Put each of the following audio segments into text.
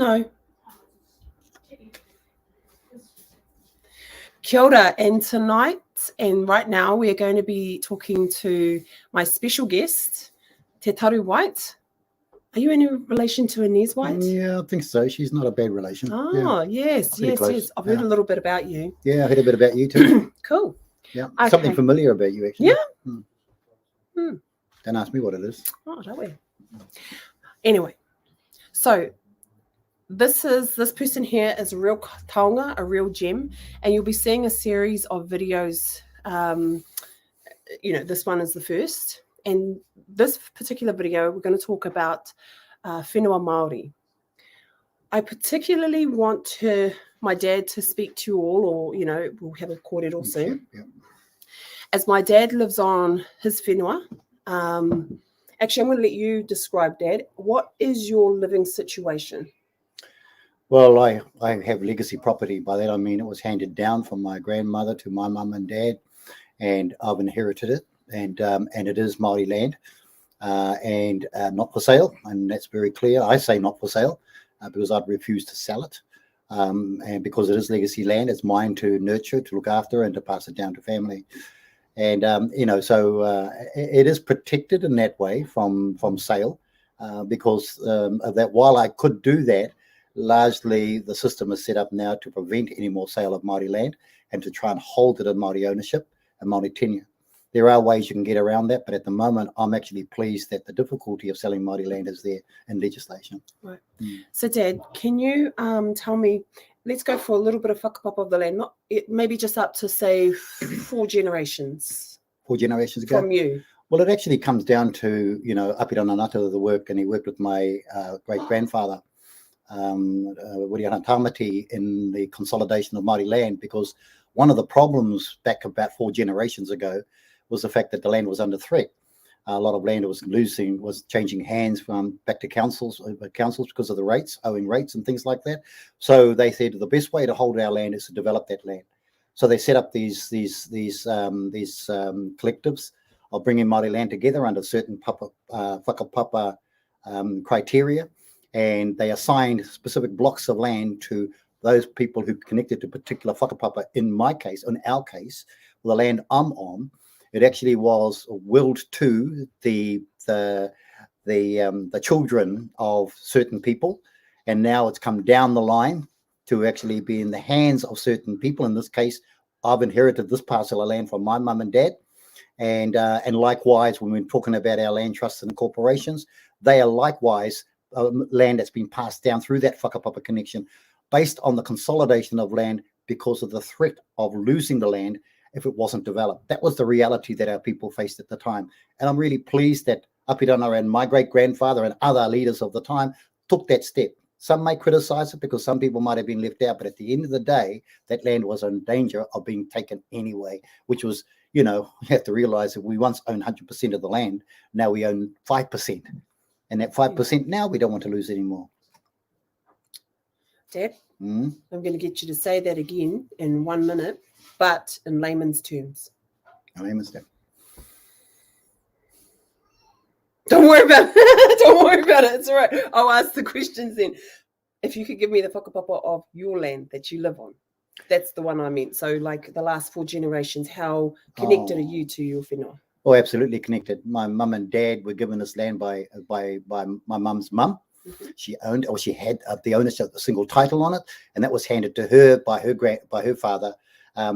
No. Kia ora, and tonight and right now we are going to be talking to my special guest, Te Taru White. Are you in relation to Inez White? Yeah, I think so. She's not a bad relation. Oh, yeah. yes. I've heard a little bit about you. Yeah, I heard a bit about you too. Cool. Yeah, Okay. something familiar about you actually. Yeah. Don't ask me what it is. Oh, don't we? Anyway, so this person here is a real taonga, a real gem, and you'll be seeing a series of videos. This one is the first, and this particular video we're going to talk about Whenua Māori. I particularly want my dad to speak to you all, or we'll have a kōrero soon. Yeah. As my dad lives on his whenua. Actually, I'm going to let you describe, Dad. What is your living situation? Well, I have legacy property. By that I mean it was handed down from my grandmother to my mum and dad, and I've inherited it. And it is Māori land, and not for sale. And that's very clear. I say not for sale because I'd refuse to sell it. And because it is legacy land, it's mine to nurture, to look after, and to pass it down to family. And so it is protected in that way from sale, because of that. While I could do that, largely the system is set up now to prevent any more sale of Māori land and to try and hold it in Māori ownership and Māori tenure. There are ways you can get around that, but at the moment, I'm actually pleased that the difficulty of selling Māori land is there in legislation. Right. So, Dad, can you tell me? Let's go for a little bit of whakapapa of the land. Maybe just up to say 4 generations. 4 generations ago from you. Well, it actually comes down to Apira Nanata, the work, and he worked with my great grandfather, Wiriana Tamati, in the consolidation of Māori land, because one of the problems back about 4 generations ago was the fact that the land was under threat. A lot of land was changing hands from back to councils because of the rates, owing rates and things like that. So they said the best way to hold our land is to develop that land. So they set up these collectives of bringing Māori land together under certain whakapapa criteria, and they assigned specific blocks of land to those people who connected to particular whakapapa. In my case, in our case, the land I'm on, it actually was willed to the children of certain people, and now it's come down the line to actually be in the hands of certain people. In this case, I've inherited this parcel of land from my mum and dad, and likewise, when we're talking about our land trusts and corporations, they are likewise land that's been passed down through that whakapapa connection, based on the consolidation of land because of the threat of losing the land if it wasn't developed. That was the reality that our people faced at the time. And I'm really pleased that Apirana and my great-grandfather and other leaders of the time took that step. Some may criticize it because some people might have been left out, but at the end of the day, that land was in danger of being taken anyway, which was, you have to realize that we once owned 100% of the land. Now we own 5%. And that 5% now we don't want to lose anymore. Dad, I'm going to get you to say that again in 1 minute, but in layman's terms. In layman's terms. Don't worry about it. Don't worry about it. It's all right. I'll ask the questions then. If you could give me the whakapapa of your land that you live on. That's the one I meant. So like the last 4 generations, how connected are you to your whenua? Oh, absolutely connected. My mum and dad were given this land by my mum's mum. She owned, or she had the ownership, the single title on it, and that was handed to her by her father.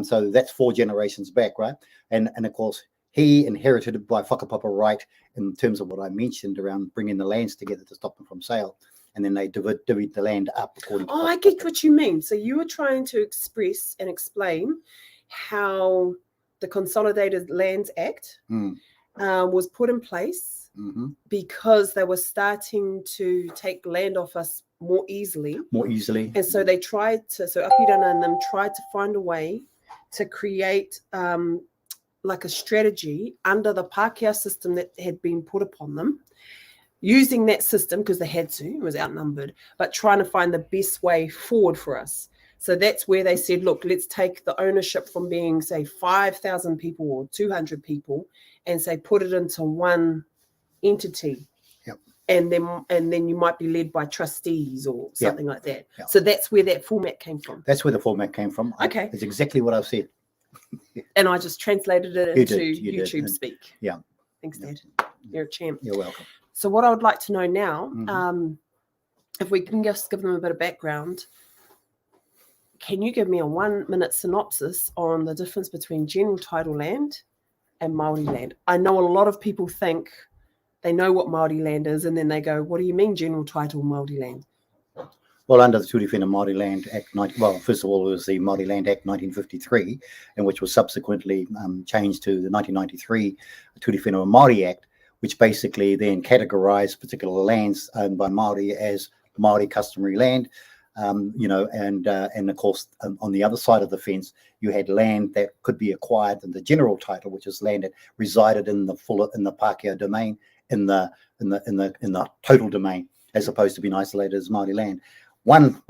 So that's 4 generations back, right? And of course, he inherited it by whakapapa right in terms of what I mentioned around bringing the lands together to stop them from sale. And then they divvied the land up according to I get what you mean. So you were trying to express and explain how the Consolidated Lands Act was put in place because they were starting to take land off us more easily. And so they tried to, so Apirana and them tried to find a way to create like a strategy under the Pākehā system that had been put upon them, using that system because they had to, it was outnumbered, but trying to find the best way forward for us. So that's where they said, look, let's take the ownership from being, say, 5,000 people or 200 people and say, put it into one entity. Yep. and then you might be led by trustees or something like that. Yeah. So that's where that format came from. That's where the format came from. Okay. It's exactly what I've said. And I just translated it into YouTube speak. Yeah. Thanks, Dad. You're a champ. You're welcome. So what I would like to know now, if we can just give them a bit of background, can you give me a 1-minute synopsis on the difference between general title land and Māori land? I know a lot of people think they know what Māori land is, and then they go, what do you mean general title Māori land? Well, under the Turi Whenua Māori Land Act, first of all, it was the Māori Land Act 1953, and which was subsequently changed to the 1993 Turi Whenua Māori Act, which basically then categorized particular lands owned by Māori as Māori customary land. And of course, on the other side of the fence, you had land that could be acquired in the general title, which is land that resided in the Pākehā domain, in the total domain, as opposed to being isolated as Māori land. One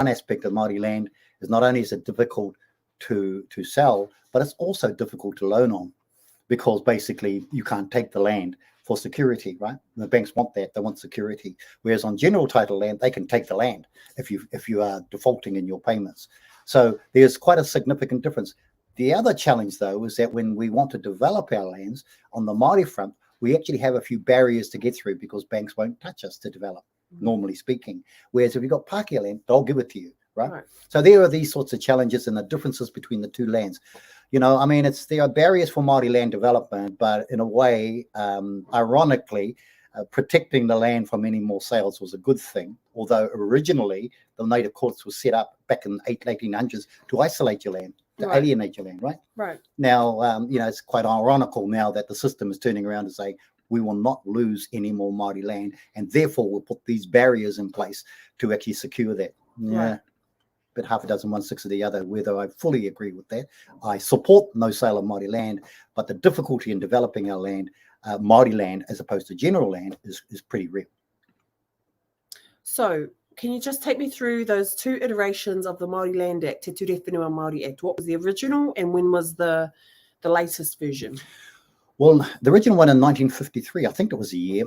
aspect of Māori land is not only is it difficult to sell, but it's also difficult to loan on, because basically you can't take the land for security, right? The banks want that; they want security. Whereas on general title land, they can take the land if you are defaulting in your payments. So there's quite a significant difference. The other challenge, though, is that when we want to develop our lands on the Māori front, we actually have a few barriers to get through, because banks won't touch us to develop, normally speaking. Whereas if you've got Pākehā land, they'll give it to you, right? So there are these sorts of challenges and the differences between the two lands. I mean, there are barriers for Māori land development, but in a way, ironically, protecting the land from any more sales was a good thing. Although originally the native courts were set up back in the 1800s to isolate your land, to alienate your land, right? Right. Now, it's quite ironical now that the system is turning around to say, we will not lose any more Māori land, and therefore we'll put these barriers in place to actually secure that. Yeah. Right. But half a dozen, 1/6 of the other, whether I fully agree with that. I support no sale of Māori land, but the difficulty in developing our land, Māori land, as opposed to general land, is pretty real. So can you just take me through those two iterations of the Māori Land Act, Te Ture Whenua Māori Act? What was the original and when was the latest version? Well, the original one in 1953, I think it was a year.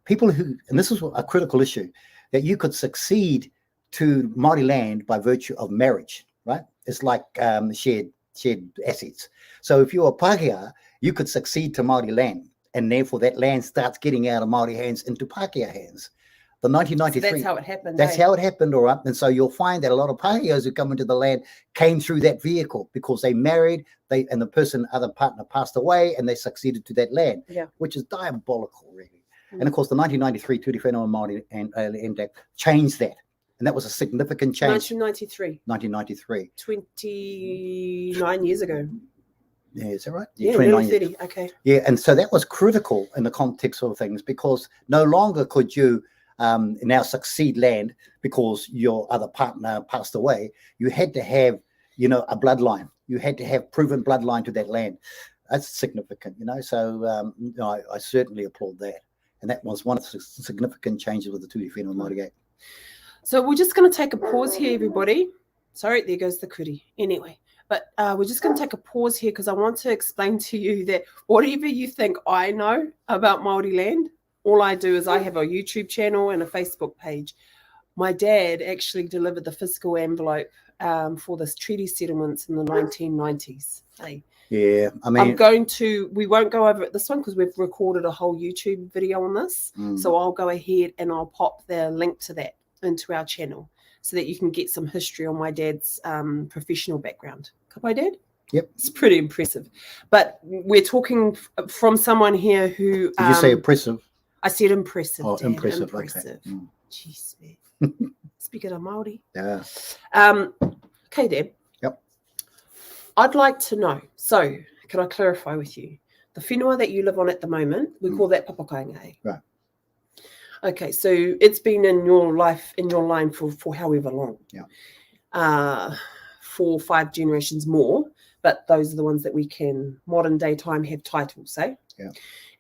People who, and this is a critical issue, that you could succeed to Māori land by virtue of marriage, right? It's like shared assets. So if you're a Pākehā, you could succeed to Māori land, and therefore that land starts getting out of Māori hands into Pākehā hands. The 1993. So that's how it happened. That's how it happened, all right. And so you'll find that a lot of Pākehās who come into the land came through that vehicle because they married, and the other partner passed away, and they succeeded to that land, which is diabolical, really. And of course, the 1993 Turi Whenua Māori Land Act changed that. And that was a significant change. 1993. 29 years ago. Yeah, is that right? Yeah, 29 years. 30. Okay. Yeah, and so that was critical in the context of things, because no longer could you now succeed land because your other partner passed away. You had to have, a bloodline. You had to have proven bloodline to that land. That's significant, So I certainly applaud that. And that was one of the significant changes with the Turi Whenua Māori Act. So we're just going to take a pause here, everybody. Sorry, there goes the kuri. Anyway, but we're just going to take a pause here because I want to explain to you that whatever you think I know about Māori land, all I do is I have a YouTube channel and a Facebook page. My dad actually delivered the fiscal envelope for this treaty settlements in the 1990s. Hey. Yeah, I mean, we won't go over it this one because we've recorded a whole YouTube video on this. So I'll go ahead and I'll pop the link to that into our channel so that you can get some history on my dad's professional background. My dad? Yep. It's pretty impressive. But we're talking from someone here who... Did you say impressive? I said impressive, Oh, Dad. impressive. Okay. Jeez, man. Speaking of Māori. Yeah. Okay, Dad. Yep. I'd like to know, so can I clarify with you? The whenua that you live on at the moment, we call that papakāinga. Right. Okay, so it's been in your life, in your line for however long. Yeah. 4 or 5 generations more, but those are the ones that we can modern day time have titles, eh? Yeah.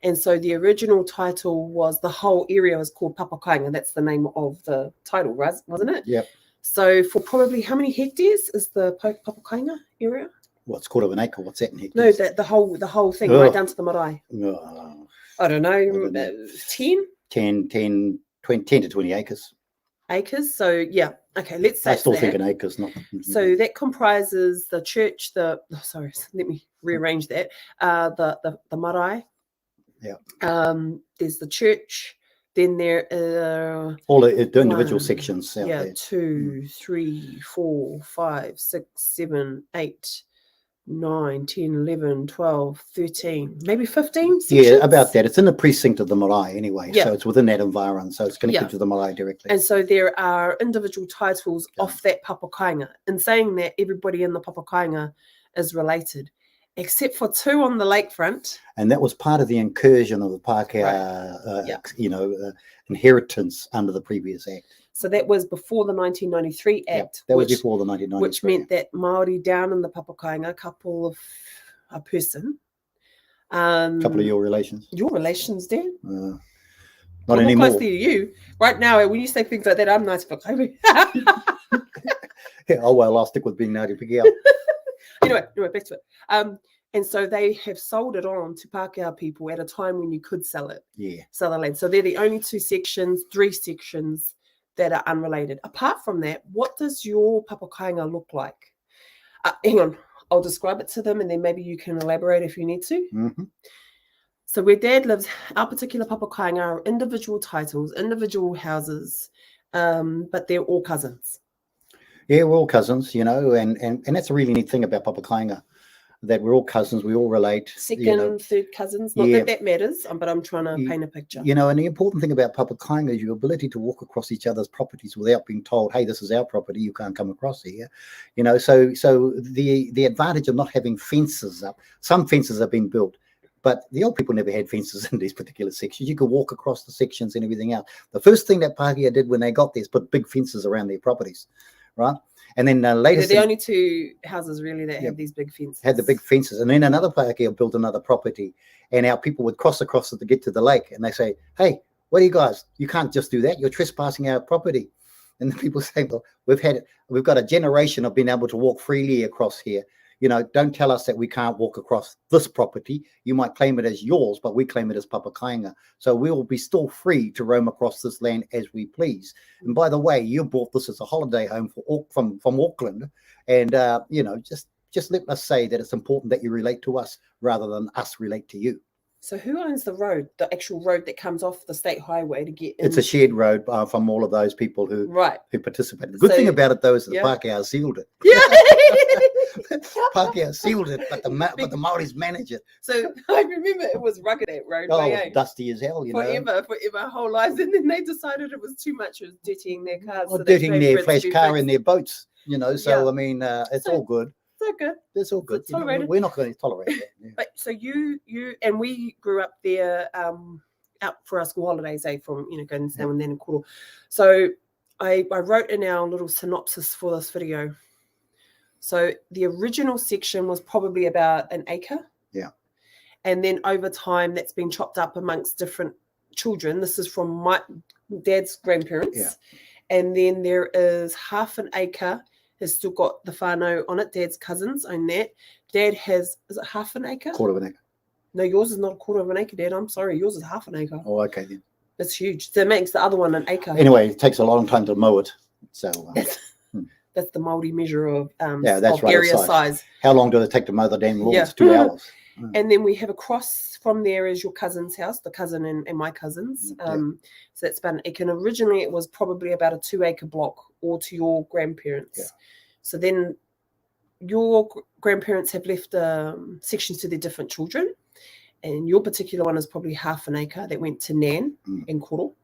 And so the original title was, the whole area was called papakāinga. That's the name of the title, wasn't it? Yep. So for probably how many hectares is the papakāinga area? What's quarter of an acre? What's that in No, hectares? the whole thing, Oh. right down to the marae. Oh, I don't know, don't know. 10 10 to 20 acres. acres. So yeah, okay, let's say I still it's think that. an acre's not. So that comprises the church, sorry, let me rearrange that. The marae. Yeah. There's the church. Then there are All the individual 1, sections out there. 2, 3, 4, 5, 6, 7, 8, 9, 10, 11, 12, 13, maybe 15 sections. Yeah, about that. It's in the precinct of the marae anyway. Yeah. So it's within that environment. So it's connected Yeah. to the marae directly. And so there are individual titles off that papakāinga. In saying that, everybody in the papakāinga is related, except for 2 on the lakefront. And that was part of the incursion of the Pākehā, inheritance under the previous act. So that was before the 1993 Act. That was before the 1993. Which meant that Māori down in the papakāinga, a person. Couple of your relations. Your relations, Dan? Not I'm anymore. More closely to you. Right now, when you say things like that, I'm nice for Yeah, oh, well, I'll stick with being Ngāti Piki. Anyway, back to it. And so they have sold it on to Pākehā people at a time when you could sell it. Yeah. Sell the land. So they're the only 3 sections that are unrelated. Apart from that, what does your papakāinga look like? Hang on, I'll describe it to them and then maybe you can elaborate if you need to. Mm-hmm. So where Dad lives, our particular papakāinga are individual titles, individual houses, but they're all cousins. Yeah, we're all cousins, and that's a really neat thing about papakāinga, that we're all cousins, we all relate. Second, third cousins, not that matters, but I'm trying to paint a picture. And the important thing about papakāinga is your ability to walk across each other's properties without being told, hey, this is our property, you can't come across here. So the advantage of not having fences up, some fences have been built, but the old people never had fences in these particular sections. You could walk across the sections and everything else. The first thing that Pākehā did when they got there is put big fences around their properties, right? And then later, they're the only 2 houses really that have these big fences. Had the big fences, and then another Pākehā built another property, and our people would cross across it to get to the lake, and they say, "Hey, what are you guys? You can't just do that. You're trespassing our property." And the people say, "Well, we've got a generation of being able to walk freely across here. Don't tell us that we can't walk across this property. You might claim it as yours, but we claim it as papakāinga. So we will be still free to roam across this land as we please. And by the way, you bought this as a holiday home from Auckland, and just let us say that it's important that you relate to us rather than us relate to you." So who owns the road, the actual road that comes off the state highway to get in? It's a shared road from all of those people who participated. The good thing about it, though, is the Pākehā sealed it. Yeah. Pākehā sealed it, but the Māoris manage it. So I remember it was rugged, that road. Oh, it was dusty as hell, forever, our whole lives. And then they decided it was too much. It was dirtying their cars. Or dirtying their flash car in their boats, So, I mean, it's all good. So good. It's all good. Tolerated. We're not going to tolerate that. Yeah. But so you and we grew up there out for our school holidays, from going now and then in Koro. So I wrote in our little synopsis for this video. So the original section was probably about an acre. Yeah. And then over time that's been chopped up amongst different children. This is from my dad's grandparents. Yeah. And then there is half an acre has still got the whānau on it. Dad's cousins own that. Dad has, is it half an acre? Quarter of an acre. No, yours is not a quarter of an acre, Dad. I'm sorry. Yours is half an acre. Oh, okay then. That's huge. So it makes the other one an acre. Anyway, it takes a long time to mow it. So that's the Māori measure of that's right, area size. How long does it take to mow the damn lawn? Yeah. It's 2 hours. And then we have across from there is your cousin's house, the cousin and my cousins. So that's about an acre. And originally it was probably about a 2-acre block, or to your grandparents. Yeah. So then your grandparents have left sections to their different children. And your particular one is probably half an acre that went to Nan and Koro,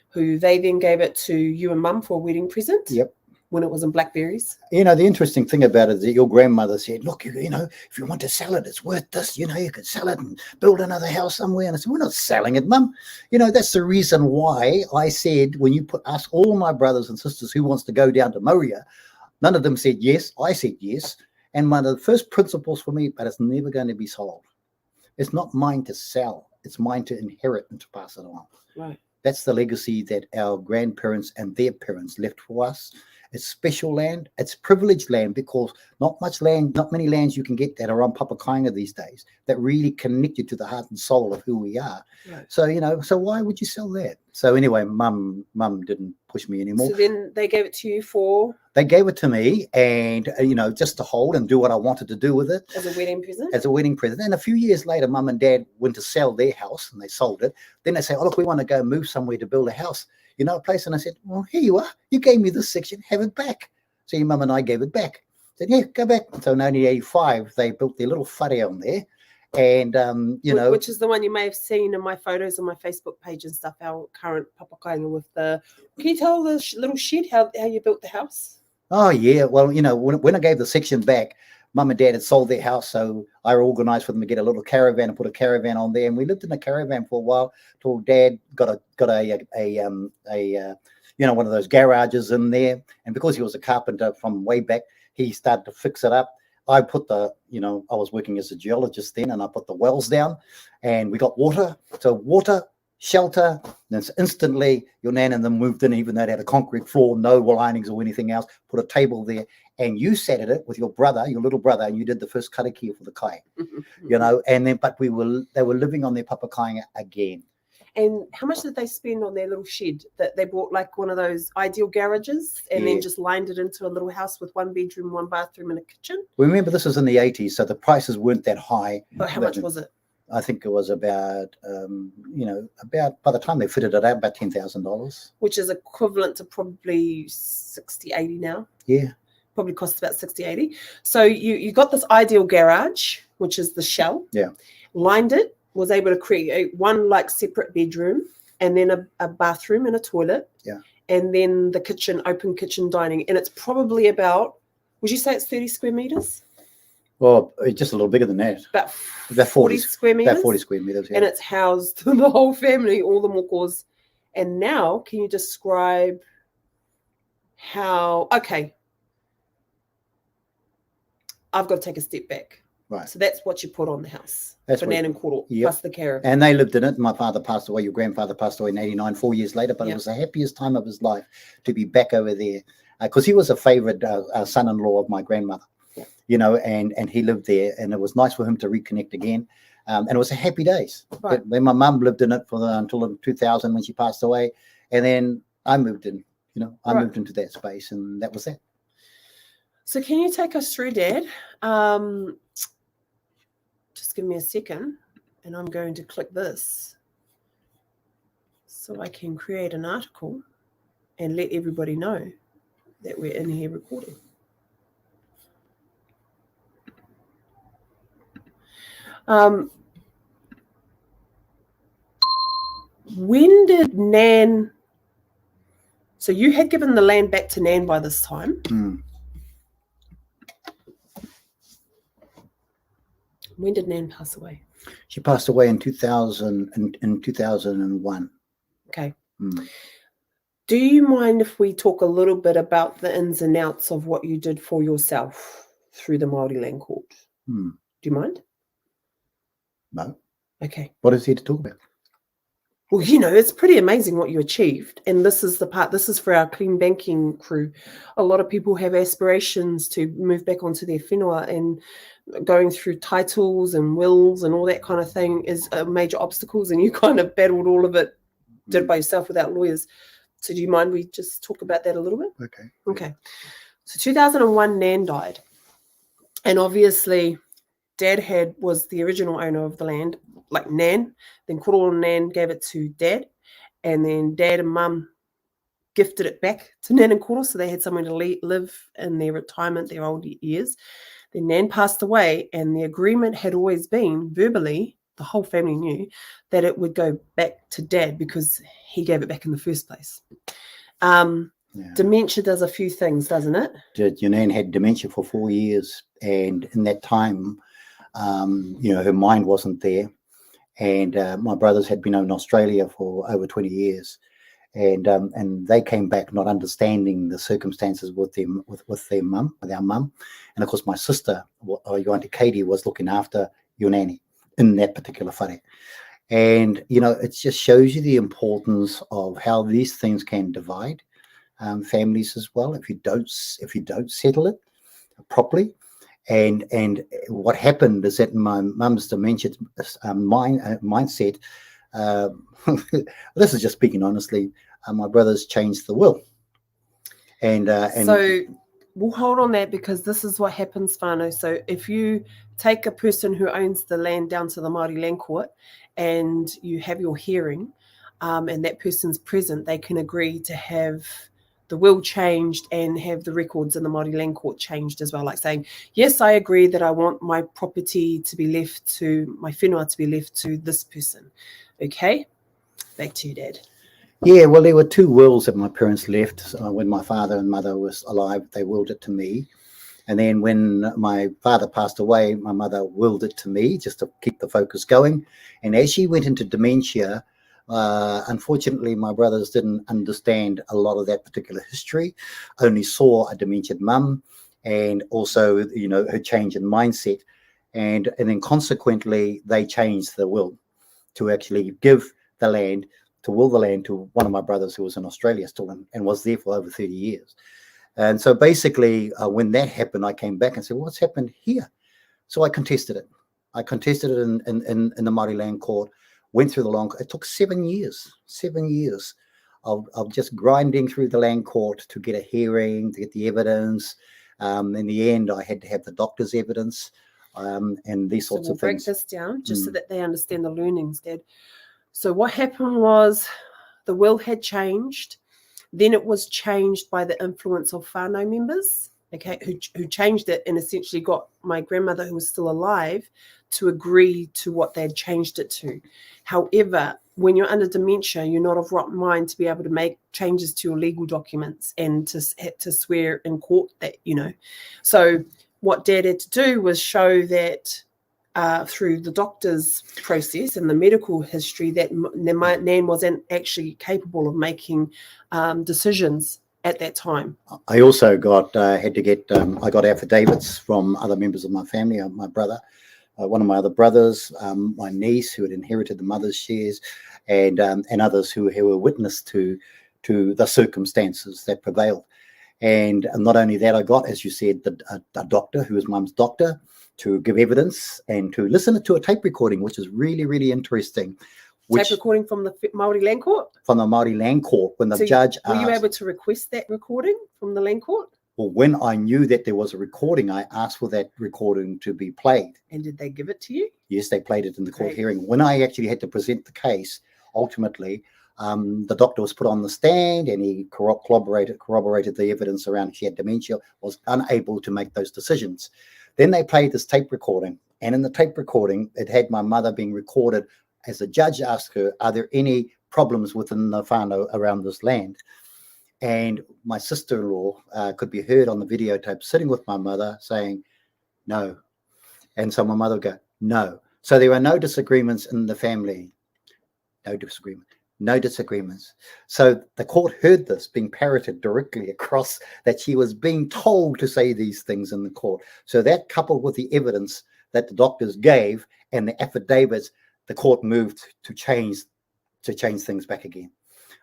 who they then gave it to you and Mum for a wedding present. Yep. When it was in blackberries. The interesting thing about it is that your grandmother said, look, if you want to sell it, it's worth this. You can sell it and build another house somewhere. And I said, we're not selling it, Mum. That's the reason why I said, when you ask all my brothers and sisters who wants to go down to Moria, none of them said yes. I said yes. And one of the first principles for me, but it's never going to be sold. It's not mine to sell. It's mine to inherit and to pass it on. Right. That's the legacy that our grandparents and their parents left for us. It's special land. It's privileged land, because not many lands you can get that are on papakāinga these days that really connect you to the heart and soul of who we are. Right. So, so why would you sell that? So anyway, mum didn't push me anymore. So then they gave it to you for? They gave it to me, and, just to hold and do what I wanted to do with it. As a wedding present? As a wedding present. And a few years later, mum and dad went to sell their house, and they sold it. Then they say, oh, look, we want to go move somewhere to build a house, a place. And I said, well, here you are. You gave me this section, have it back. So your mum and I gave it back. I said, yeah, go back. So in 1985, they built their little whare on there. And, which is the one you may have seen in my photos on my Facebook page and stuff, our current papakāinga with the, can you tell the little shed how you built the house? Oh, yeah. Well, when I gave the section back, mum and dad had sold their house. So I organized for them to get a little caravan and put a caravan on there. And we lived in a caravan for a while till dad got one of those garages in there. And because he was a carpenter from way back, he started to fix it up. I put I was working as a geologist then, and I put the wells down, and we got water. So water, shelter, and instantly your nan and them moved in, even though they had a concrete floor, no linings or anything else, put a table there, and you sat at it with your little brother, and you did the first karakia for the kai, and then, but they were living on their papakāinga again. And how much did they spend on their little shed that they bought, like one of those ideal garages, and then just lined it into a little house with 1 bedroom, 1 bathroom, and a kitchen? Remember, this was in the 80s, so the prices weren't that high. But how much was it? I think it was about, by the time they fitted it out, about $10,000. Which is equivalent to probably 60, 80 now. Yeah. Probably costs about 60, 80. So you got this ideal garage, which is the shell. Yeah. Lined it. Was able to create one separate bedroom, and then a bathroom and a toilet. Yeah. And then the kitchen, open kitchen dining. And it's probably about, would you say it's 30 square meters? Well, just a little bigger than that. About 40 square meters. About 40 square meters, yeah. And it's housed the whole family, all the mokos. And now, can you describe how, okay, I've got to take a step back. Right. So that's what you put on the house. That's for Nan and Koro, plus the caravan. And they lived in it. My father passed away. Your grandfather passed away in 89, 4 years later. But it was the happiest time of his life to be back over there, because he was a favorite son-in-law of my grandmother. Yeah. And he lived there, and it was nice for him to reconnect again. And it was a happy days. Right. Then my mum lived in it until 2000 when she passed away, and then I moved in. Moved into that space, and that was that. So can you take us through, Dad? Just give me a second, and I'm going to click this so I can create an article and let everybody know that we're in here recording. When did Nan, so you had given the land back to Nan by this time. When did Nan pass away? She passed away in 2001. Okay. Do you mind if we talk a little bit about the ins and outs of what you did for yourself through the Māori Land Court? Do you mind? No. Okay. What is here to talk about? Well, it's pretty amazing what you achieved. And this is for our clean banking crew. A lot of people have aspirations to move back onto their whenua, and going through titles and wills and all that kind of thing is major obstacles, and you kind of battled all of it, did it by yourself without lawyers. So do you mind we just talk about that a little bit? Okay. So 2001, Nan died. And obviously, Dad was the original owner of the land, like Nan. Then Koro and Nan gave it to Dad. And then Dad and Mum gifted it back to Nan and Koro, so they had somewhere to live in their retirement, their old years. Then Nan passed away, and the agreement had always been, verbally, the whole family knew, that it would go back to Dad because he gave it back in the first place. Dementia does a few things, doesn't it? Your Nan had dementia for 4 years, and in that time, her mind wasn't there. And my brothers had been in Australia for over 20 years. And they came back not understanding the circumstances with our mum. And of course, my sister, your Auntie Katie, was looking after your nanny in that particular whare. And, it just shows you the importance of how these things can divide. families as well if you don't settle it properly. And what happened is that my mum's dementia mindset, this is just speaking honestly, my brothers changed the will. And so we'll hold on that, because this is what happens, whānau. So if you take a person who owns the land down to the Māori land court and you have your hearing, and that person's present, they can agree to have the will changed and have the records in the Māori land court changed as well. Like saying, yes, I agree that I want my property to be left to, my whenua to be left to this person. Okay, back to you, Dad. Yeah, well, there were 2 wills that my parents left. When my father and mother was alive, they willed it to me. And then when my father passed away, my mother willed it to me just to keep the focus going. And as she went into dementia, unfortunately, my brothers didn't understand a lot of that particular history, only saw a demented mum and also, you know, her change in mindset. And then consequently, they changed the will to actually give the land, to will the land to one of my brothers who was in Australia still and was there for over 30 years. And so basically, when that happened, I came back and said, what's happened here? So I contested it. I contested it in the Māori land court. Went through the long, it took 7 years of just grinding through the land court to get a hearing, to get the evidence. In the end, I had to have the doctor's evidence and these sorts of things. Break this down just so that they understand the learnings, Dad. So what happened was the will had changed. Then it was changed by the influence of whānau members, okay, who changed it and essentially got my grandmother, who was still alive, to agree to what they had changed it to. However, when you're under dementia, you're not of right mind to be able to make changes to your legal documents and to swear in court that, you know. So what Dad had to do was show that through the doctor's process and the medical history that Nan wasn't actually capable of making decisions at that time. I also had to get I got affidavits from other members of my family, my brother, one of my other brothers, my niece who had inherited the mother's shares, and others who were witness to the circumstances that prevailed. And not only that, I got, as you said, a doctor who was mum's doctor to give evidence and to listen to a tape recording, which is really, really interesting. Tape recording from the Māori land court? From the Māori land court, when the judge asked... Were you able to request that recording from the land court? Well, when I knew that there was a recording, I asked for that recording to be played. And did they give it to you? Yes, they played it in the court hearing. When I actually had to present the case, ultimately, the doctor was put on the stand and he corroborated the evidence around she had dementia, was unable to make those decisions. Then they played this tape recording. And in the tape recording, it had my mother being recorded as the judge asked her, are there any problems within the whānau around this land? And my sister-in-law could be heard on the videotape sitting with my mother saying, no. And so my mother would go, no. So there were no disagreements in the family. No disagreements. So the court heard this being parroted directly across, that she was being told to say these things in the court. So that, coupled with the evidence that the doctors gave and the affidavits, the court moved to change things back again.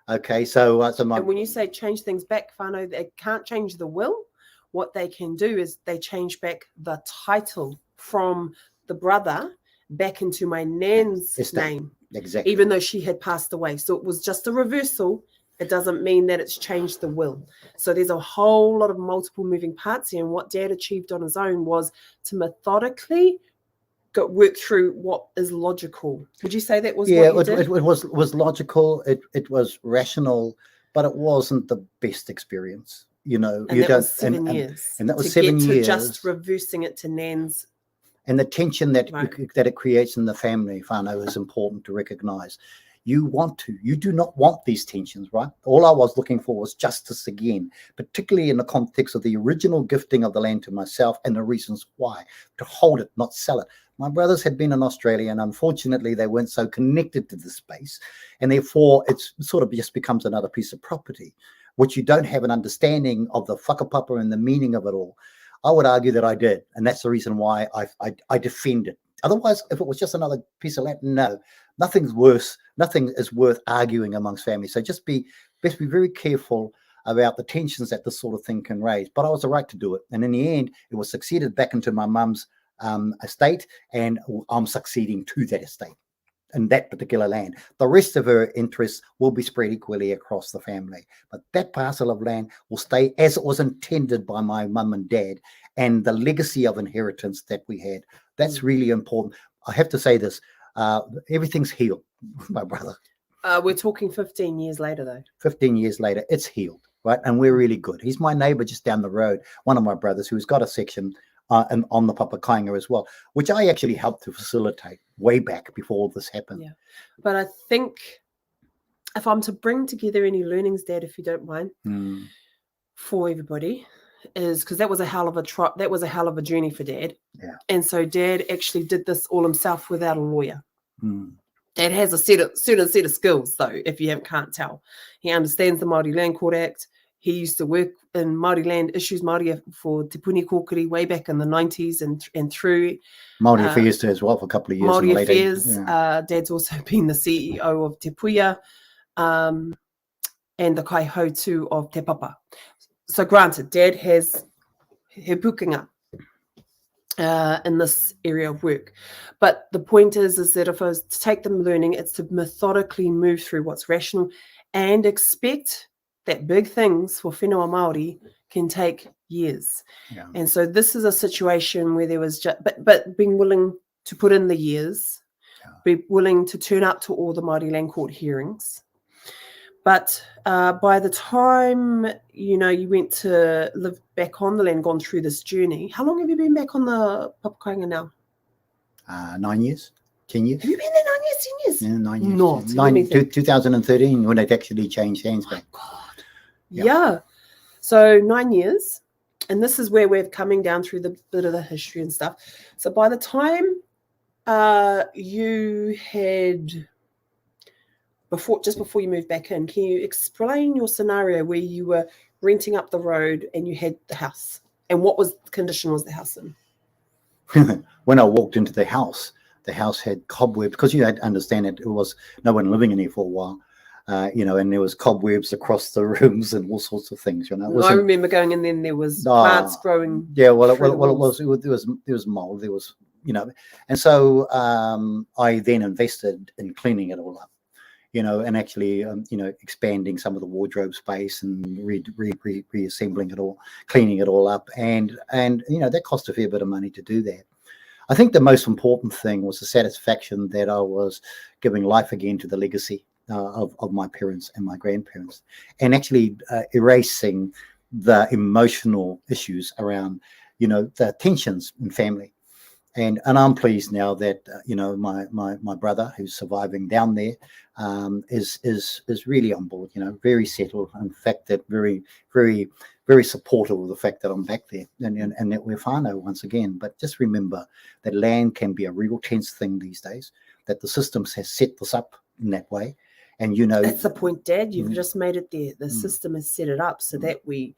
Okay, so and when you say change things back, whānau, they can't change the will. What they can do is they change back the title from the brother back into my nan's name. Exactly. Even though she had passed away. So it was just a reversal. It doesn't mean that it's changed the will. So there's a whole lot of multiple moving parts here. And what Dad achieved on his own was to methodically work through what is logical. Would you say that was what you did? It was logical. It was rational, but it wasn't the best experience. You know, and that was 7 years. And that was 7 years. To just reversing it to Nan's. And the tension that it creates in the family, whānau, is important to recognize. You do not want these tensions, right? All I was looking for was justice again, particularly in the context of the original gifting of the land to myself and the reasons why, to hold it, not sell it. My brothers had been in Australia, and unfortunately they weren't so connected to the space, and therefore it's sort of just becomes another piece of property, which you don't have an understanding of the whakapapa and the meaning of it all. I would argue that I did, and that's the reason why I defend it. Otherwise, if it was just another piece of land, no, nothing is worth arguing amongst families. So just be very careful about the tensions that this sort of thing can raise. But I was right to do it. And in the end, it was succeeded back into my mum's estate, and I'm succeeding to that estate in that particular land. The rest of her interests will be spread equally across the family. But that parcel of land will stay as it was intended by my mum and dad, and the legacy of inheritance that we had. That's really important. I have to say this, everything's healed, my brother. We're talking 15 years later, though. 15 years later, it's healed, right? And we're really good. He's my neighbor just down the road, one of my brothers who's got a section and on the papakāinga as well, which I actually helped to facilitate way back before all this happened. Yeah, but I think if I'm to bring together any learnings, Dad, if you don't mind, for everybody, is because that was a hell of a journey for Dad. Yeah. And so Dad actually did this all himself without a lawyer. Dad has a certain set of skills, though, if you can't tell. He understands the Māori Land Court Act. He used to work in Māori land issues, Māori for Te Puni Kōkiri way back in the 90s and through. Māori Affairs as well for a couple of years. Māori Affairs. Dad's also been the CEO of Te Puia and the Kaiho too of Te Papa. So granted, Dad has he pukinga in this area of work. But the point is that if I was to take them learning, it's to methodically move through what's rational and expect that big things for whenua Māori can take years. Yeah. And so this is a situation where there was just, but being willing to put in the years, be willing to turn up to all the Māori Land Court hearings. But by the time, you went to live back on the land, gone through this journey, how long have you been back on the papakāinga now? 9 years, 10 years. Have you been there 9 years, 10 years? Yeah, 9 years. 2013 when it actually changed hands back. Oh, God. Yeah. So 9 years. And this is where we're coming down through the bit of the history and stuff. So by the time you had... just before you moved back in, can you explain your scenario where you were renting up the road and you had the house? And what condition was the house in? When I walked into the house had cobwebs, because you had to understand it was no one living in there for a while, and there was cobwebs across the rooms and all sorts of things. I remember going in there and there was plants growing. Yeah, there was mold, there was, and so I then invested in cleaning it all up. And actually, expanding some of the wardrobe space and reassembling it all, cleaning it all up. And that cost a fair bit of money to do that. I think the most important thing was the satisfaction that I was giving life again to the legacy of my parents and my grandparents, and actually erasing the emotional issues around, the tensions in family. And I'm pleased now that my brother who's surviving down there is really on board. Very settled. In fact, that very very very supportive of the fact that I'm back there and that we're whānau once again. But just remember that land can be a real tense thing these days. That the systems has set this up in that way, and that's the point, Dad. You've just made it there. The system has set it up so that we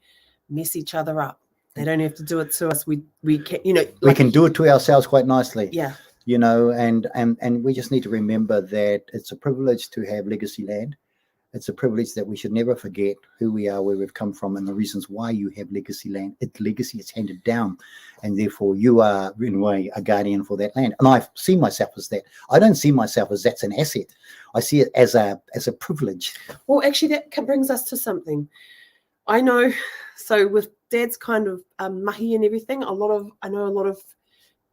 mess each other up. They don't have to do it to us. We can, we can do it to ourselves quite nicely. Yeah. And we just need to remember that it's a privilege to have legacy land. It's a privilege that we should never forget who we are, where we've come from, and the reasons why you have legacy land. It's legacy, it's handed down, and therefore you are in a way a guardian for that land. And I see myself as that. I don't see myself as that's an asset. I see it as a privilege. Well, actually, that brings us to something. I know. So with Dad's kind of mahi and everything, I know a lot of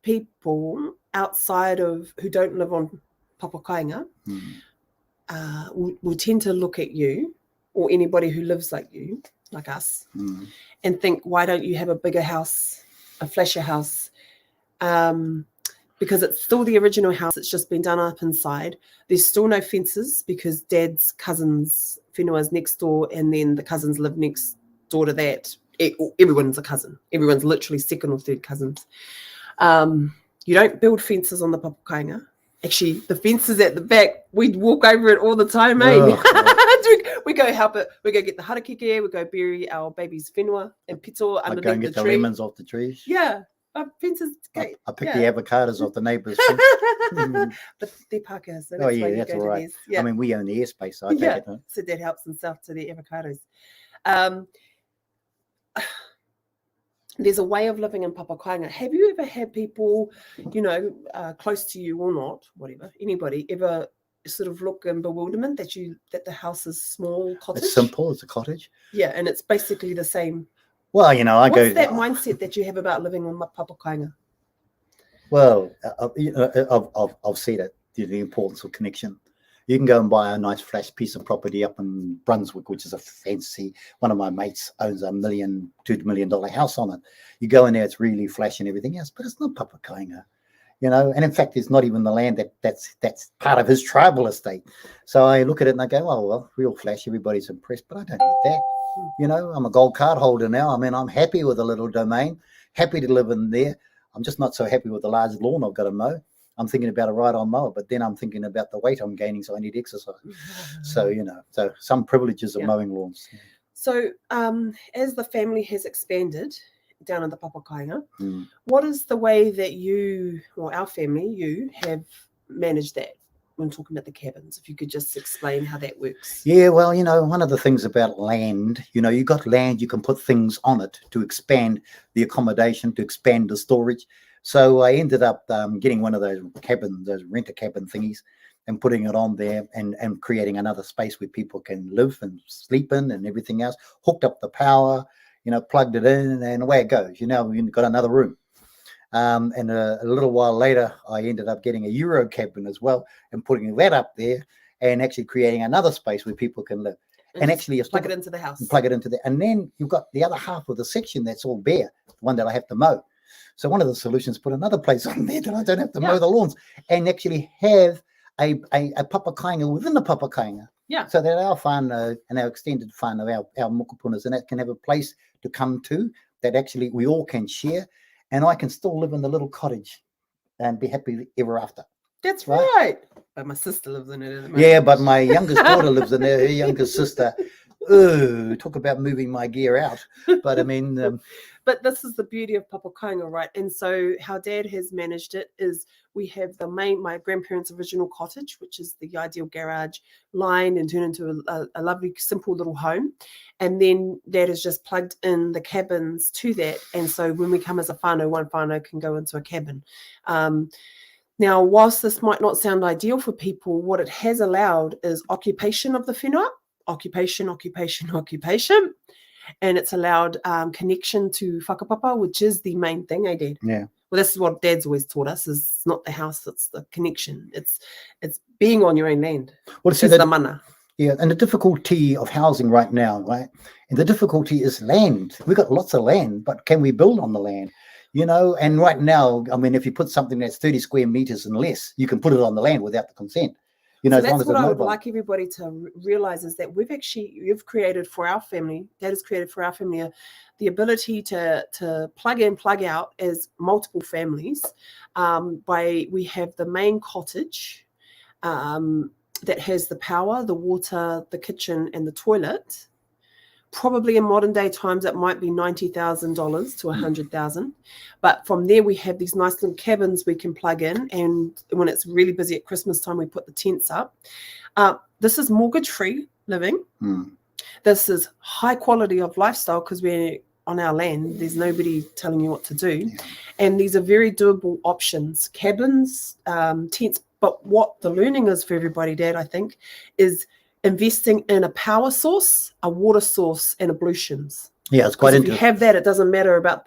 people outside of who don't live on papakāinga will tend to look at you or anybody who lives like you, like us, and think, why don't you have a bigger house, a flasher house? Because it's still the original house. It's just been done up inside. There's still no fences because Dad's cousins, whenua's next door, and then the cousins live next door to that. Everyone's a cousin. Everyone's literally second or third cousins. You don't build fences on the papakāinga. Actually, the fences at the back, we'd walk over it all the time, we go help it. We go get the harakeke. We go bury our baby's whenua and pito underneath the tree. Go and get the lemons off the trees. Yeah. Fences. I pick the avocados off the neighbours. But they're Pākehā, so that's all right. Yeah. I mean, we own the airspace, so I take it. So that helps himself to the avocados. There's a way of living in papakāinga. Have you ever had people, close to you or not, whatever, anybody ever sort of look in bewilderment that the house is small cottage? It's simple. It's a cottage. Yeah, and it's basically the same. Well, What's that mindset that you have about living on papakāinga? Well, I've seen it. The importance of connection. You can go and buy a nice flash piece of property up in Brunswick, which is a fancy. One of my mates owns $2 million house on it. You go in there, it's really flash and everything else, but it's not papakāinga, And in fact, it's not even the land that's part of his tribal estate. So I look at it and I go, oh well, real flash. Everybody's impressed, but I don't need that. I'm a gold card holder now. I mean, I'm happy with a little domain, happy to live in there. I'm just not so happy with the large lawn I've got to mow. I'm thinking about a ride-on mower, but then I'm thinking about the weight I'm gaining, so I need exercise. So, so some privileges of mowing lawns. So as the family has expanded down in the papakāinga, what is the way that our family, have managed that when talking about the cabins? If you could just explain how that works. Yeah, well, one of the things about land, you got land, you can put things on it to expand the accommodation, to expand the storage. So I ended up getting one of those cabins, those rent-a-cabin thingies, and putting it on there and creating another space where people can live and sleep in and everything else. Hooked up the power, plugged it in, and away it goes. We've got another room. And a little while later, I ended up getting a Euro cabin as well and putting that up there and actually creating another space where people can live. And actually, you plug it into the house. Plug it into there. And then you've got the other half of the section that's all bare, the one that I have to mow. So one of the solutions, put another place on there that I don't have to mow the lawns and actually have a papakāinga within the papakāinga. Yeah. So that our whānau and our extended whānau, our mokupunas, and that can have a place to come to that actually we all can share. And I can still live in the little cottage and be happy ever after. That's right. But my sister lives in it. Yeah, but my youngest daughter lives in there. Her youngest sister. Talk about moving my gear out. But I mean... But this is the beauty of papakāinga, right? And so how Dad has managed it is we have my grandparents' original cottage, which is the ideal garage, lined and turned into a lovely, simple little home. And then Dad has just plugged in the cabins to that. And so when we come as a whānau, one whānau can go into a cabin. Now, whilst this might not sound ideal for people, what it has allowed is occupation of the whenua, occupation. And it's allowed connection to whakapapa, which is the main thing, Dad? Yeah. Well, this is what Dad's always taught us, is it's not the house, it's the connection. It's being on your own land. Well, it's the mana. Yeah, and the difficulty of housing right now, right? And the difficulty is land. We've got lots of land, but can we build on the land? And right now, I mean, if you put something that's 30 square meters and less, you can put it on the land without the consent. So that's what I would like everybody to realize is that you've created for our family, Dad has created for our family the ability to plug in, plug out as multiple families. We have the main cottage that has the power, the water, the kitchen, and the toilet. Probably in modern day times, it might be $90,000 to $100,000. But from there, we have these nice little cabins we can plug in. And when it's really busy at Christmas time, we put the tents up. This is mortgage-free living. This is high quality of lifestyle because we're on our land. There's nobody telling you what to do. Yeah. And these are very doable options. Cabins, tents. But what the learning is for everybody, Dad, I think, is investing in a power source, a water source, and ablutions. Yeah, it's quite interesting. If you have that, it doesn't matter about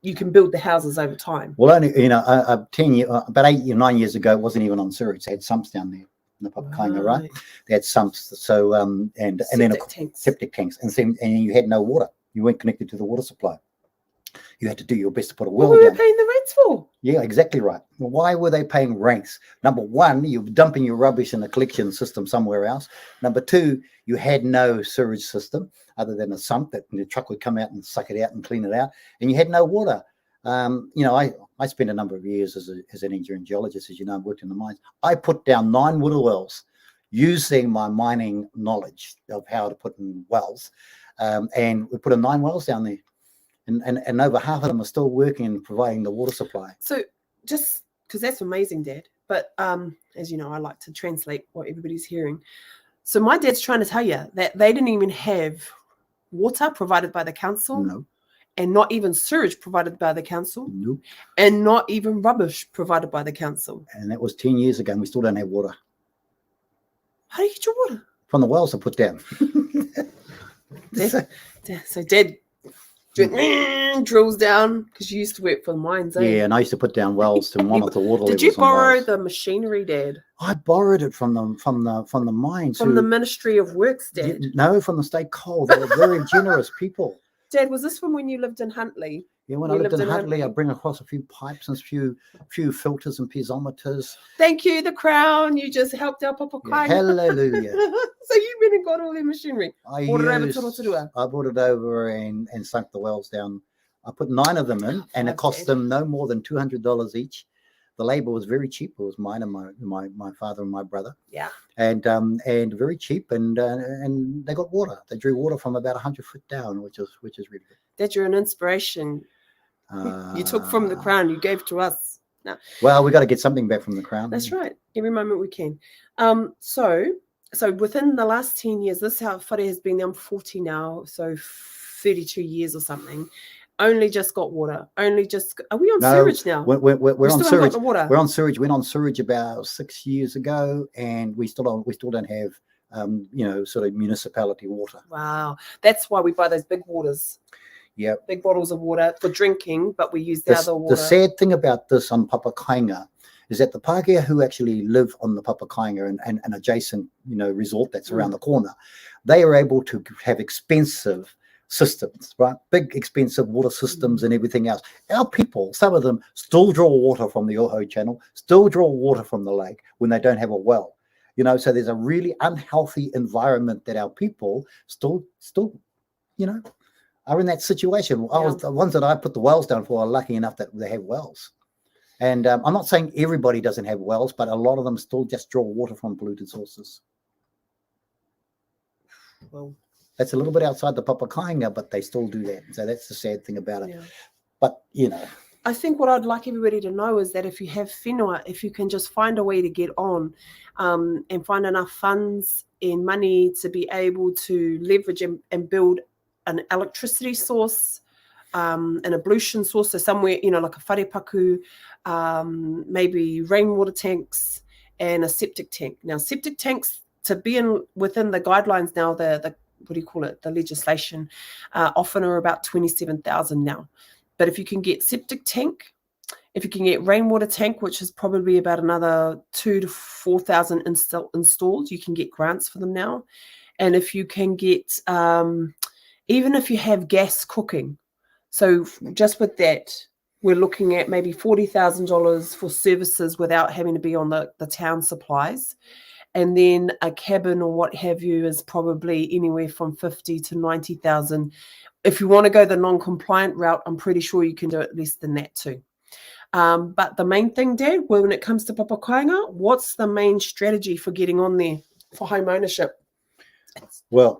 you can build the houses over time. Well, only, about 9 years ago, it wasn't even on sewage. They had sumps down there in the papakāinga, right? They had sumps. So, and then septic tanks. And you had no water. You weren't connected to the water supply. You had to do your best to put a well down. What were they paying the rents for? Yeah, exactly right. Why were they paying rents? Number one, you're dumping your rubbish in a collection system somewhere else. Number two, you had no sewage system other than a sump that the truck would come out and suck it out and clean it out. And you had no water. I spent a number of years as an engineering geologist, as you know, I worked in the mines. I put down 9 water wells using my mining knowledge of how to put in wells. And we put in 9 wells down there. And over half of them are still working and providing the water supply. So just because that's amazing, Dad. But as you know, I like to translate what everybody's hearing. So my dad's trying to tell you that they didn't even have water provided by the council. No. And not even sewage provided by the council. Nope. And not even rubbish provided by the council. And that was 10 years ago, and we still don't have water. How do you get your water? From the wells I put down. So Dad drills down, because you used to work for the mines, eh? Yeah, and I used to put down wells to monitor water levels. Did you borrow wells. the machinery, Dad? I borrowed it from the mines. From the Ministry of Works, Dad? No, from the state coal. They were very generous people. Dad, was this from when you lived in Huntley? Yeah, when I lived in Huntley, I'd bring across a few pipes and a few filters and piezometers. Thank you, the Crown. You just helped our papakāinga. Yeah, hallelujah. So you went and got all their machinery. I brought it over and sunk the wells down. I put 9 of them in, and it cost them no more than $200 each. The labor was very cheap. It was mine and my father and my brother. Yeah. And very cheap, and they got water. They drew water from about 100 foot down, which is really good. That you're an inspiration. You took from the Crown, you gave to us. No. Well, we got to get something back from the Crown. That's right. Every moment we can. So within the last 10 years, this how whare has been. I'm 40 now, so 32 years or something. Only just got water. Are we on sewage now? We're on sewage. We're on sewage. Went on sewage about 6 years ago, and we still don't have sort of municipality water. Wow, that's why we buy those big waters. Yeah, big bottles of water for drinking, but we use the other water. The sad thing about this on papakāinga is that the Pākehā who actually live on the papakāinga and adjacent resort that's around the corner, they are able to have expensive systems, right? Big expensive water systems and everything else. Our people, some of them still draw water from the Oho Channel, still draw water from the lake when they don't have a well. So there's a really unhealthy environment that our people still are in that situation. Yeah. The ones that I put the wells down for are lucky enough that they have wells. And I'm not saying everybody doesn't have wells, but a lot of them still just draw water from polluted sources. Well, that's a little bit outside the papakāinga, but they still do that. So that's the sad thing about it. Yeah. But, I think what I'd like everybody to know is that if you have whenua, if you can just find a way to get on and find enough funds and money to be able to leverage and build an electricity source, an ablution source, so somewhere, like a wharepaku, maybe rainwater tanks and a septic tank. Now, septic tanks, to be within the guidelines now, the what do you call it, the legislation, often are about 27,000 now. But if you can get septic tank, if you can get rainwater tank, which is probably about another 2,000 to 4,000 installed, you can get grants for them now. And if you can get, even if you have gas cooking, so just with that, we're looking at maybe $40,000 for services without having to be on the town supplies. And then a cabin or what have you is probably anywhere from 50 to 90,000. If you want to go the non-compliant route, I'm pretty sure you can do it less than that too. But the main thing, Dad, when it comes to papakāinga, what's the main strategy for getting on there for home ownership? Well,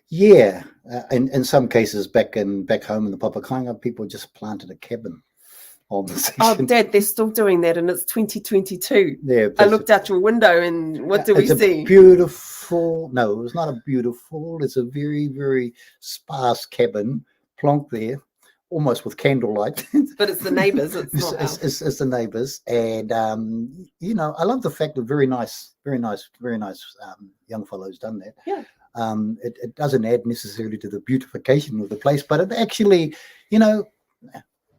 yeah. In some cases, back home in the papakāinga, people just planted a cabin. Oh, Dad, they're still doing that, and it's 2022. Yeah, I looked out your window, and what do we see? Beautiful. No, it was not a beautiful. It's a very, very sparse cabin, plonked there, almost with candlelight. But it's the neighbours. It's not it's the neighbours, and I love the fact that very nice young fellow's done that. Yeah. It doesn't add necessarily to the beautification of the place, but it actually,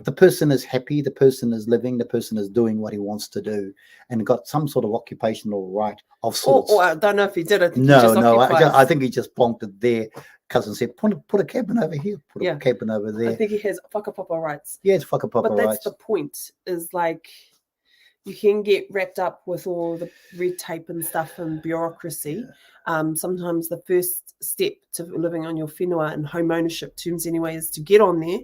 the person is happy, the person is living, the person is doing what he wants to do, and got some sort of occupational right of sorts. Or I don't know if he did it. I think he just plonked it there. Cousin said, put a cabin over here, put a cabin over there. I think he has whakapapa rights. Yeah, it's whakapapa rights. But that's the point, is like, you can get wrapped up with all the red tape and stuff and bureaucracy. Yeah. Sometimes the first step to living on your whenua and home ownership terms anyway is to get on there,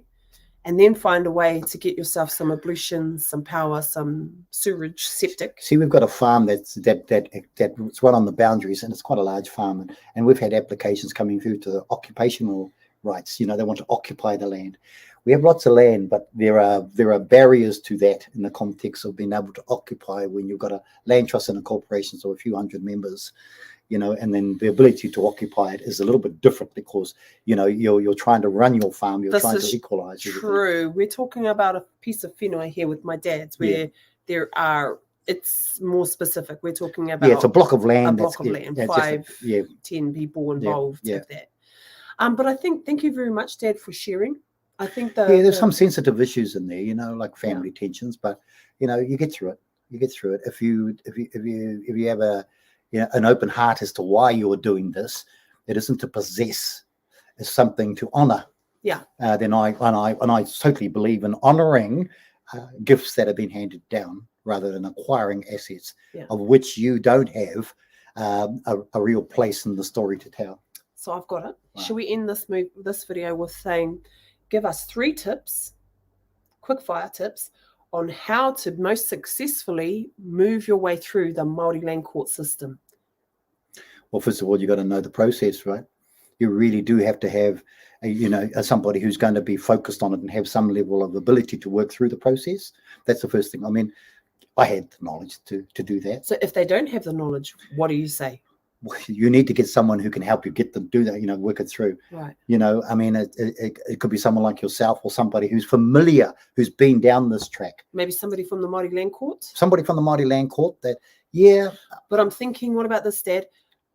and then find a way to get yourself some ablution, some power, some sewage, septic. See, we've got a farm that's right on the boundaries, and it's quite a large farm. And we've had applications coming through to the occupational rights. They want to occupy the land. We have lots of land, but there are barriers to that in the context of being able to occupy when you've got a land trust and a corporation, so a few hundred members. you know, and then the ability to occupy it is a little bit different because, you know, you're trying to run your farm, you're trying to equalize true. We're talking about a piece of whenua here with my dad's where it's more specific. We're talking about it's a block of land. 10 people involved with that. But I think, thank you very much, Dad, for sharing. I think there's some sensitive issues in there, you know, like family tensions, but you know, you get through it. If you have an open heart as to why you're doing this, it isn't to possess, it's something to honor. Then I totally believe in honoring gifts that have been handed down rather than acquiring assets of which you don't have a real place in the story to tell. So I've got it. Wow. Should we end this video with saying, give us 3 tips, quick fire tips, on how to most successfully move your way through the Māori land court system? Well, first of all, you got to know the process, right? You really do have to have, somebody who's going to be focused on it and have some level of ability to work through the process. That's the first thing. I mean, I had the knowledge to do that. So if they don't have the knowledge, what do you say? You need to get someone who can help you get them do that, work it through. Right. I mean, it could be someone like yourself or somebody who's familiar, who's been down this track. Maybe somebody from the Māori land court? Somebody from the Māori land court But I'm thinking, what about this, Dad?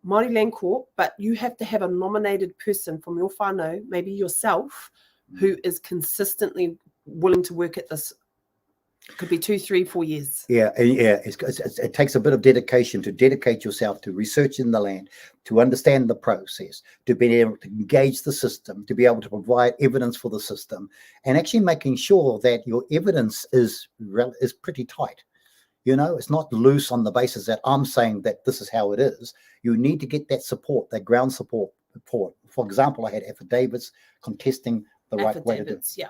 Māori land court, but you have to have a nominated person from your whānau, maybe yourself, who is consistently willing to work at this. It could be 2, 3, 4 years. It takes a bit of dedication to dedicate yourself to researching the land, to understand the process, to be able to engage the system, to be able to provide evidence for the system, and actually making sure that your evidence is pretty tight. It's not loose on the basis that I'm saying that this is how it is. You need to get that support, that ground support. For example, I had affidavits contesting the right way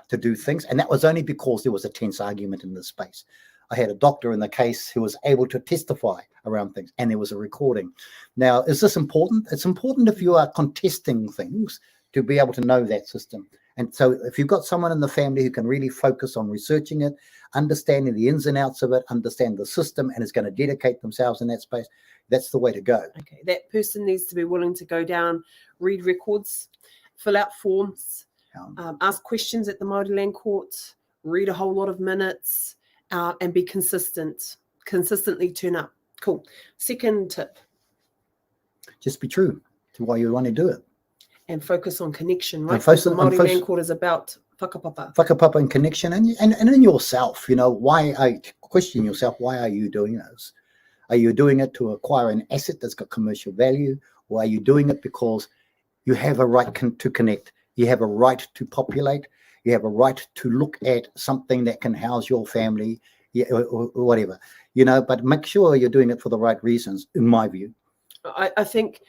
to do things. And that was only because there was a tense argument in this space. I had a doctor in the case who was able to testify around things, and there was a recording. Now, is this important? It's important if you are contesting things to be able to know that system. And so if you've got someone in the family who can really focus on researching it, understanding the ins and outs of it, understand the system, and is going to dedicate themselves in that space, that's the way to go. Okay, that person needs to be willing to go down, read records, fill out forms, ask questions at the Māori land court, read a whole lot of minutes, and be consistently turn up. Cool. Second tip. Just be true to why you want to do it. And focus on connection, right? The Māori land court is about whakapapa. Whakapapa and connection, and in yourself, question yourself, why are you doing this? Are you doing it to acquire an asset that's got commercial value, or are you doing it because you have a right to connect? You have a right to populate. You have a right to look at something that can house your family, or whatever, but make sure you're doing it for the right reasons, in my view. I think,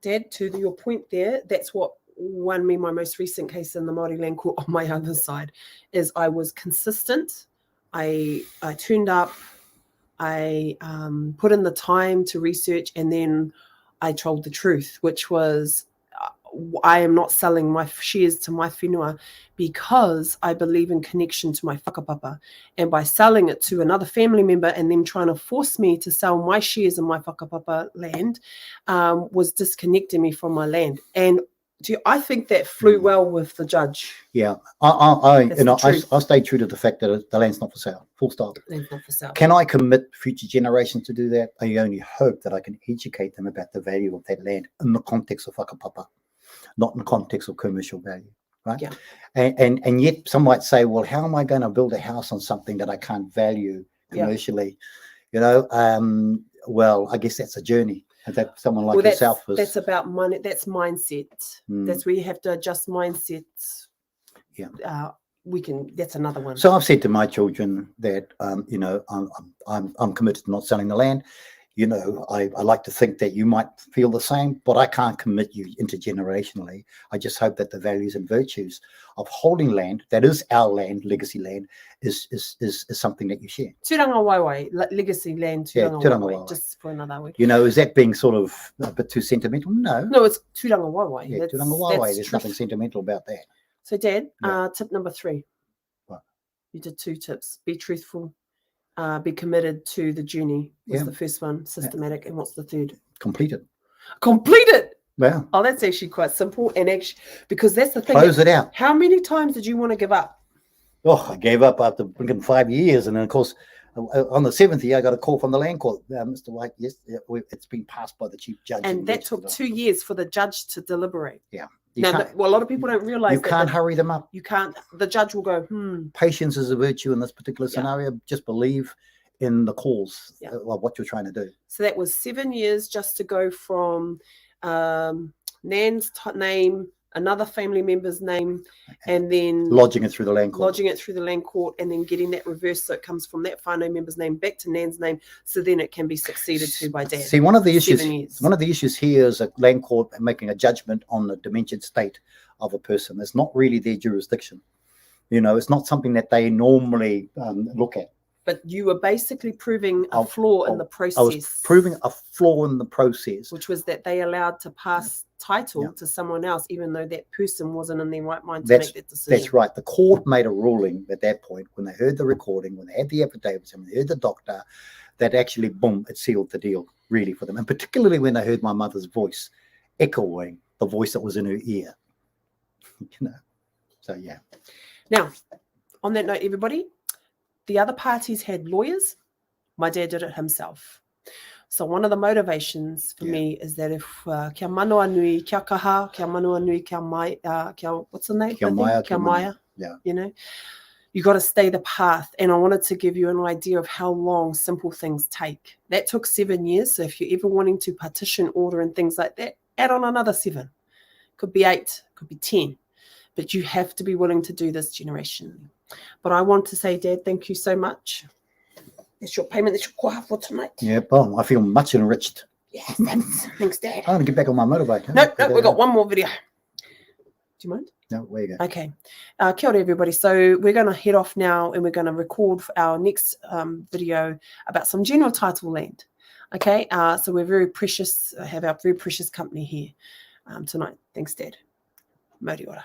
Dad, to your point there, that's what won me my most recent case in the Māori land court on my other side, is I was consistent. I turned up, I put in the time to research, and then I told the truth, which was I am not selling my shares to my whenua because I believe in connection to my whakapapa. And by selling it to another family member and them trying to force me to sell my shares in my whakapapa land was disconnecting me from my land. And I think that flew well with the judge. Yeah, I stay true to the fact that the land's not for sale. Full stop. Land's not for sale. Can I commit future generations to do that? I only hope that I can educate them about the value of that land in the context of whakapapa, not in the context of commercial value, right? Yeah. And yet some might say, well, how am I going to build a house on something that I can't value commercially? Well, I guess that's a journey. That someone like yourself was. That's about money. That's mindset. That's where you have to adjust mindsets. Yeah. That's another one. So I've said to my children that I'm committed to not selling the land. I like to think that you might feel the same, but I can't commit you intergenerationally. I just hope that the values and virtues of holding land, that is our land, legacy land, is something that you share. Tūranga waiwai, legacy land, tūranga waiwai, just for another word. Is that being sort of a bit too sentimental? No. No, it's tūranga waiwai. Yeah, tūranga waiwai. There's nothing sentimental about that. So, Dad, tip number 3. What? You did 2 tips. Be truthful. Be committed to the journey was the first one, systematic. And what's the third? Completed. Complete it. Well, Oh, that's actually quite simple. And actually, because that's the thing. close it out. How many times did you want to give up? Oh, I gave up after 5 years. And then, of course, on the 7th year, I got a call from the land court. Mr. White, yes, it's been passed by the chief judge. And that took 2 years for the judge to deliberate. Yeah. Now, well, a lot of people don't realize you can't hurry them up. You can't. The judge will go, Patience is a virtue in this particular scenario. Just believe in the cause of what you're trying to do. So that was 7 years just to go from Nan's name, another family member's name, and then lodging it through the land court, and then getting that reverse, so it comes from that family member's name back to Nan's name, so then it can be succeeded to by Dad. See, one of the issues here is a land court making a judgment on the dementia state of a person. It's not really their jurisdiction. It's not something that they normally look at. But you were basically proving a flaw in the process. I was proving a flaw in the process, which was that they allowed to pass title to someone else, even though that person wasn't in their right mind to make that decision. That's right. The court made a ruling at that point when they heard the recording, when they had the affidavits, and when they heard the doctor, that actually, boom, it sealed the deal really for them. And particularly when they heard my mother's voice echoing the voice that was in her ear. So yeah. Now, on that note, everybody, the other parties had lawyers. My dad did it himself. So one of the motivations for me is that if kia manoa nui, kia kaha, kia manoa nui, kia mai, what's the name? Kia Maya. Yeah. You got to stay the path. And I wanted to give you an idea of how long simple things take. That took 7 years. So if you're ever wanting to partition order and things like that, add on another 7. Could be 8, could be 10. But you have to be willing to do this generationally. But I want to say, Dad, thank you so much. It's your payment. That's your koha for tonight. Yeah, well, I feel much enriched. Yes, thanks, Dad. I'm going to get back on my motorbike. Huh? No, we've got one more video. Do you mind? No, where you go? Okay. Kia ora, everybody. So we're going to head off now, and we're going to record our next video about some general title land. Okay. So we're very precious, have our very precious company here tonight. Thanks, Dad. Mori ora.